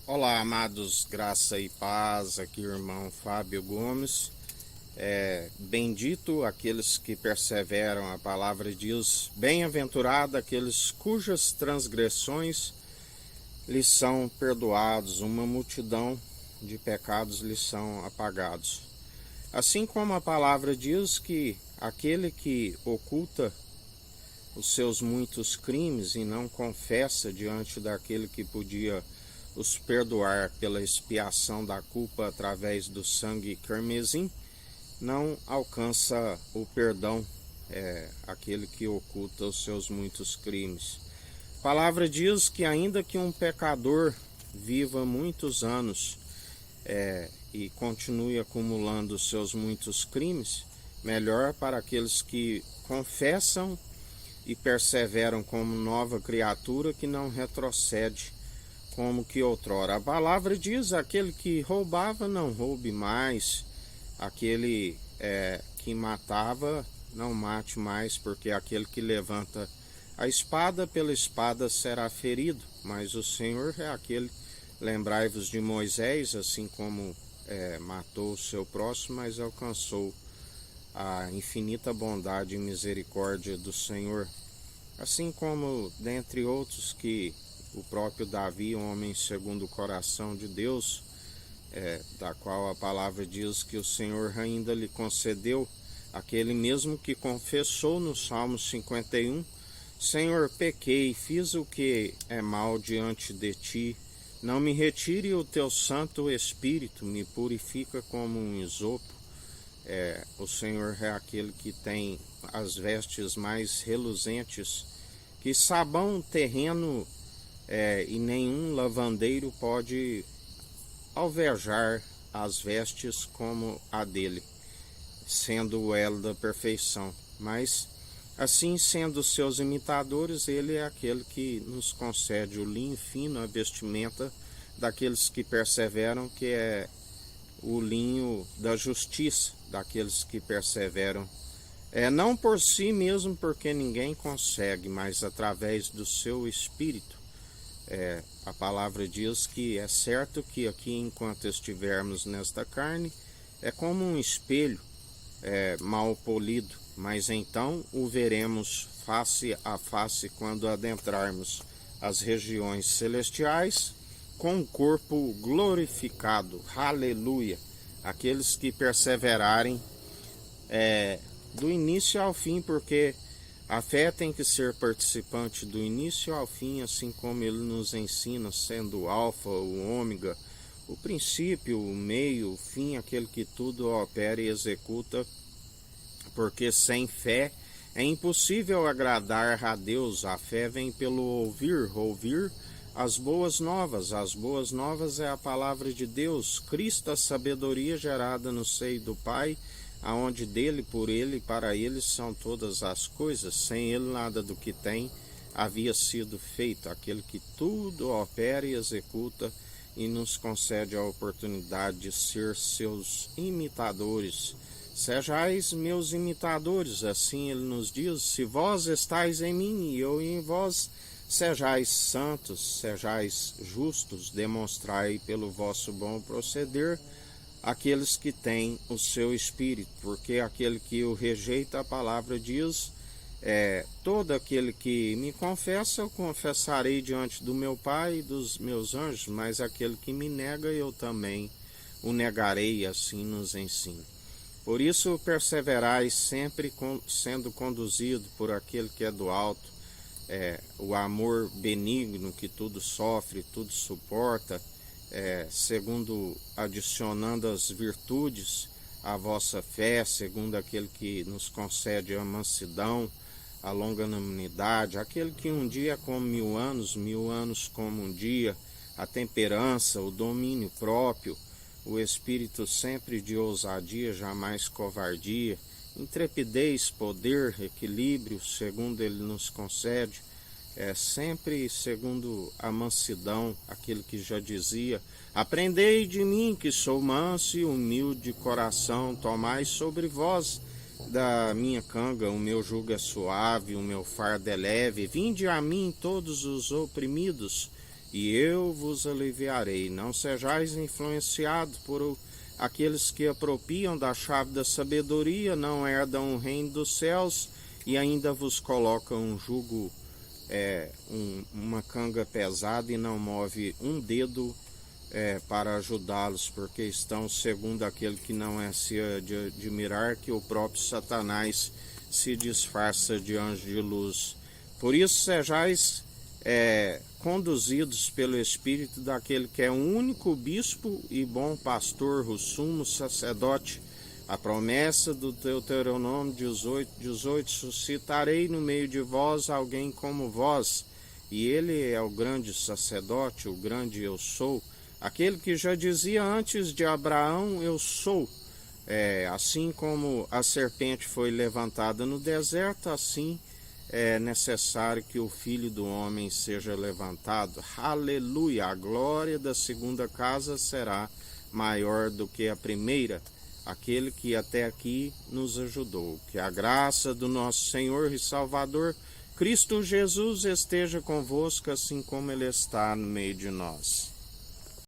Olá, amados, graça e paz, aqui o irmão Fábio Gomes. Bendito aqueles que perseveram, a palavra diz, bem-aventurado aqueles cujas transgressões lhes são perdoados, uma multidão de pecados lhes são apagados. Assim como a palavra diz que aquele que oculta os seus muitos crimes e não confessa diante daquele que podia os perdoar pela expiação da culpa através do sangue carmesim, não alcança o perdão, aquele que oculta os seus muitos crimes. A palavra diz que ainda que um pecador viva muitos anos e continue acumulando os seus muitos crimes, melhor para aqueles que confessam e perseveram como nova criatura que não retrocede como que outrora. A palavra diz, aquele que roubava não roube mais, aquele que matava não mate mais, porque aquele que levanta a espada pela espada será ferido, mas o Senhor é aquele, lembrai-vos de Moisés, assim como matou o seu próximo, mas alcançou a infinita bondade e misericórdia do Senhor. Assim como dentre outros que o próprio Davi, um homem segundo o coração de Deus, da qual a palavra diz que o Senhor ainda lhe concedeu, aquele mesmo que confessou no Salmo 51, Senhor, pequei, fiz o que é mal diante de ti, não me retire o teu santo espírito, me purifica como um isopo. O Senhor é aquele que tem as vestes mais reluzentes, que sabão terreno e nenhum lavandeiro pode alvejar as vestes como a dele, sendo o elo da perfeição. Mas, assim sendo seus imitadores, ele é aquele que nos concede o linho fino, a vestimenta daqueles que perseveram, que é o linho da justiça, daqueles que perseveram. Não por si mesmo, porque ninguém consegue, mas através do seu Espírito. A palavra diz que é certo que aqui, enquanto estivermos nesta carne, é como um espelho mal polido, mas então o veremos face a face quando adentrarmos as regiões celestiais com o corpo glorificado. Aleluia! Aqueles que perseverarem do início ao fim, porque a fé tem que ser participante do início ao fim, assim como ele nos ensina, sendo o alfa, o ômega, o princípio, o meio, o fim, aquele que tudo opera e executa, porque sem fé é impossível agradar a Deus. A fé vem pelo ouvir as boas novas. As boas novas é a palavra de Deus, Cristo, a sabedoria gerada no seio do Pai, aonde dele, por ele e para ele são todas as coisas. Sem ele nada do que tem havia sido feito. Aquele que tudo opera e executa e nos concede a oportunidade de ser seus imitadores. Sejais meus imitadores, assim ele nos diz, se vós estáis em mim e eu em vós, sejais santos, sejais justos, demonstrai pelo vosso bom proceder aqueles que têm o seu Espírito, porque aquele que o rejeita, a palavra diz, todo aquele que me confessa, eu confessarei diante do meu Pai e dos meus anjos, mas aquele que me nega, eu também o negarei, assim nos ensina. Por isso, perseverai sempre sendo conduzido por aquele que é do alto, o amor benigno que tudo sofre, tudo suporta, segundo adicionando as virtudes à vossa fé, segundo aquele que nos concede a mansidão, a longanimidade, aquele que um dia é como 1000 anos como um dia, a temperança, o domínio próprio, o espírito sempre de ousadia, jamais covardia, intrepidez, poder, equilíbrio, segundo ele nos concede, sempre segundo a mansidão, aquilo que já dizia, aprendei de mim que sou manso e humilde de coração, tomai sobre vós da minha canga, o meu jugo é suave, o meu fardo é leve, vinde a mim todos os oprimidos, e eu vos aliviarei. Não sejais influenciados por aqueles que apropriam da chave da sabedoria, não herdam o reino dos céus e ainda vos colocam um jugo, uma canga pesada e não move um dedo para ajudá-los, porque estão segundo aquele que não é se admirar, que o próprio Satanás se disfarça de anjo de luz. Por isso sejais conduzidos pelo Espírito daquele que é o único bispo e bom pastor, o sumo sacerdote. A promessa do Deuteronômio 18, suscitarei no meio de vós alguém como vós, e ele é o grande sacerdote, o grande eu sou, aquele que já dizia antes de Abraão, eu sou. Assim como a serpente foi levantada no deserto, assim é necessário que o Filho do Homem seja levantado. Aleluia! A glória da segunda casa será maior do que a primeira, aquele que até aqui nos ajudou. Que a graça do nosso Senhor e Salvador, Cristo Jesus, esteja convosco, assim como Ele está no meio de nós.